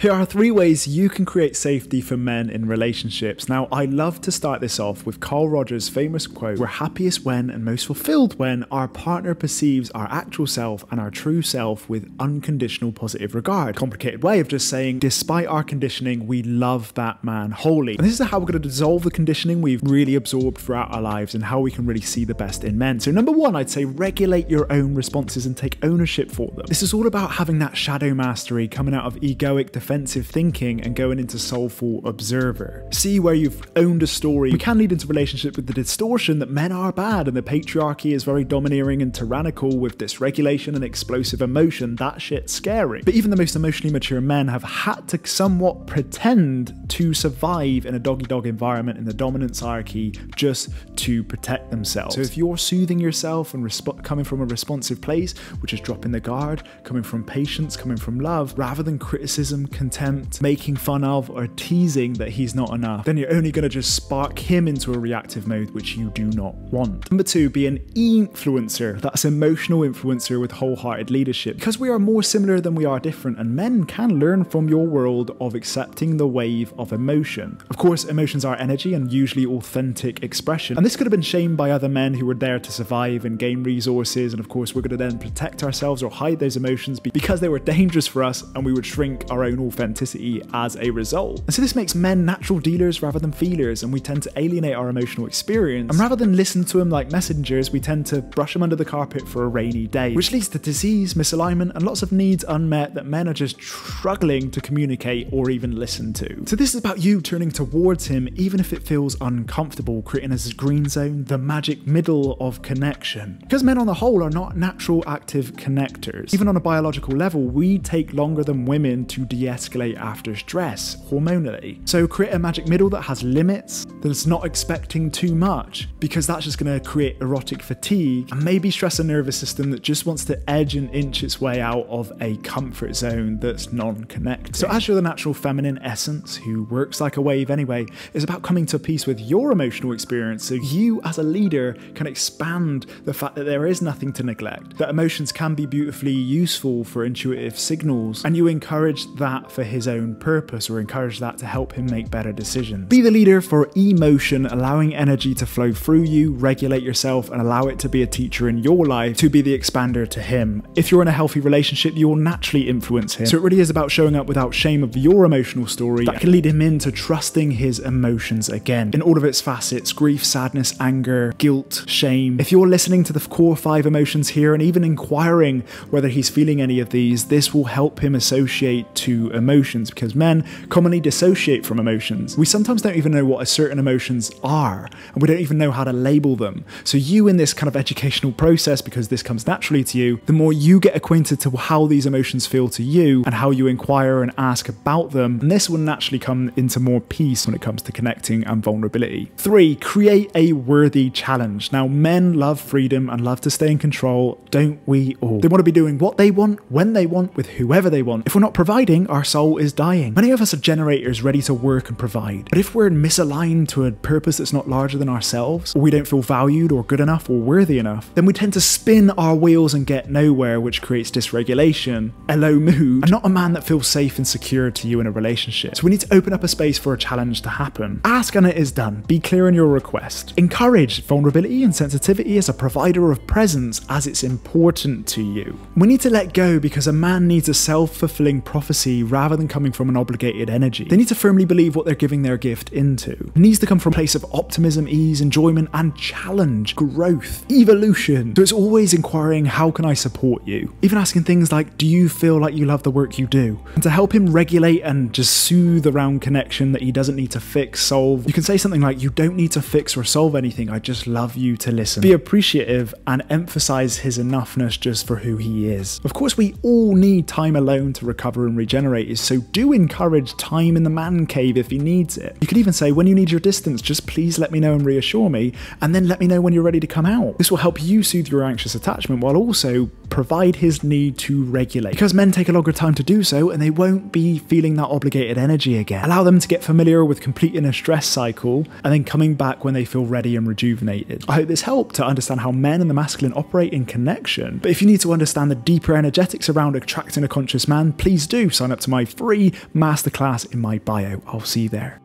Here are 3 ways you can create safety for men in relationships. Now, I love to start this off with Carl Rogers' famous quote, "We're happiest when and most fulfilled when our partner perceives our actual self and our true self with unconditional positive regard." Complicated way of just saying, despite our conditioning, we love that man wholly. And this is how we're going to dissolve the conditioning we've really absorbed throughout our lives and how we can really see the best in men. So number 1, I'd say regulate your own responses and take ownership for them. This is all about having that shadow mastery, coming out of egoic defensive thinking and going into soulful observer. See where you've owned a story. We can lead into relationship with the distortion that men are bad and the patriarchy is very domineering and tyrannical with dysregulation and explosive emotion. That shit's scary. But even the most emotionally mature men have had to somewhat pretend to survive in a dog-eat-dog environment in the dominance hierarchy just to protect themselves. So if you're soothing yourself and coming from a responsive place, which is dropping the guard, coming from patience, coming from love, rather than criticism, contempt, making fun of, or teasing that he's not enough, then you're only going to just spark him into a reactive mode, which you do not want. Number 2, be an E-nfluencer. That's emotional influencer with wholehearted leadership. Because we are more similar than we are different, and men can learn from your world of accepting the wave of emotion. Of course, emotions are energy and usually authentic expression, and this could have been shamed by other men who were there to survive and gain resources, and of course we're going to then protect ourselves or hide those emotions because they were dangerous for us, and we would shrink our own authenticity as a result. And so this makes men natural dealers rather than feelers, and we tend to alienate our emotional experience, and rather than listen to them like messengers, we tend to brush them under the carpet for a rainy day, which leads to disease, misalignment, and lots of needs unmet that men are just struggling to communicate or even listen to. So this is about you turning towards him even if it feels uncomfortable, creating a green zone, the magic middle of connection. Because men on the whole are not natural active connectors. Even on a biological level, we take longer than women to de-escalate after stress hormonally. So create a magic middle that has limits, that's not expecting too much, because that's just going to create erotic fatigue and maybe stress a nervous system that just wants to edge and inch its way out of a comfort zone that's non-connected. So as you're the natural feminine essence who works like a wave anyway, it's about coming to peace with your emotional experience so you as a leader can expand the fact that there is nothing to neglect, that emotions can be beautifully useful for intuitive signals, and you encourage that for his own purpose or encourage that to help him make better decisions. Be the leader for emotion, allowing energy to flow through you, regulate yourself, and allow it to be a teacher in your life to be the expander to him. If you're in a healthy relationship, you'll naturally influence him. So it really is about showing up without shame of your emotional story that can lead him into trusting his emotions again in all of its facets: grief, sadness, anger, guilt, shame. If you're listening to the core 5 emotions here and even inquiring whether he's feeling any of these, this will help him associate to emotions, because men commonly dissociate from emotions. We sometimes don't even know what certain emotions are, and we don't even know how to label them. So you, in this kind of educational process, because this comes naturally to you, the more you get acquainted to how these emotions feel to you and how you inquire and ask about them, and this will naturally come into more peace when it comes to connecting and vulnerability. 3, create a worthy challenge. Now, men love freedom and love to stay in control, don't we all? They want to be doing what they want, when they want, with whoever they want. If we're not providing, our soul is dying. Many of us are generators ready to work and provide, but if we're misaligned to a purpose that's not larger than ourselves, or we don't feel valued or good enough or worthy enough, then we tend to spin our wheels and get nowhere, which creates dysregulation, a low mood, and not a man that feels safe and secure to you in a relationship. So we need to open up a space for a challenge to happen. Ask and it is done. Be clear in your request. Encourage vulnerability and sensitivity as a provider of presence as it's important to you. We need to let go because a man needs a self-fulfilling prophecy rather than coming from an obligated energy. They need to firmly believe what they're giving their gift into. It needs to come from a place of optimism, ease, enjoyment, and challenge, growth, evolution. So it's always inquiring, how can I support you? Even asking things like, do you feel like you love the work you do? And to help him regulate and just soothe around connection that he doesn't need to fix, solve, you can say something like, you don't need to fix or solve anything, I just love you to listen. Be appreciative and emphasize his enoughness just for who he is. Of course, we all need time alone to recover and regenerate, so do encourage time in the man cave if he needs it. You could even say, when you need your distance, just please let me know and reassure me, and then let me know when you're ready to come out. This will help you soothe your anxious attachment while also provide his need to regulate. Because men take a longer time to do so, and they won't be feeling that obligated energy again. Allow them to get familiar with completing a stress cycle and then coming back when they feel ready and rejuvenated. I hope this helped to understand how men and the masculine operate in connection. But if you need to understand the deeper energetics around attracting a conscious man, please do sign up to my my free masterclass in my bio. I'll see you there.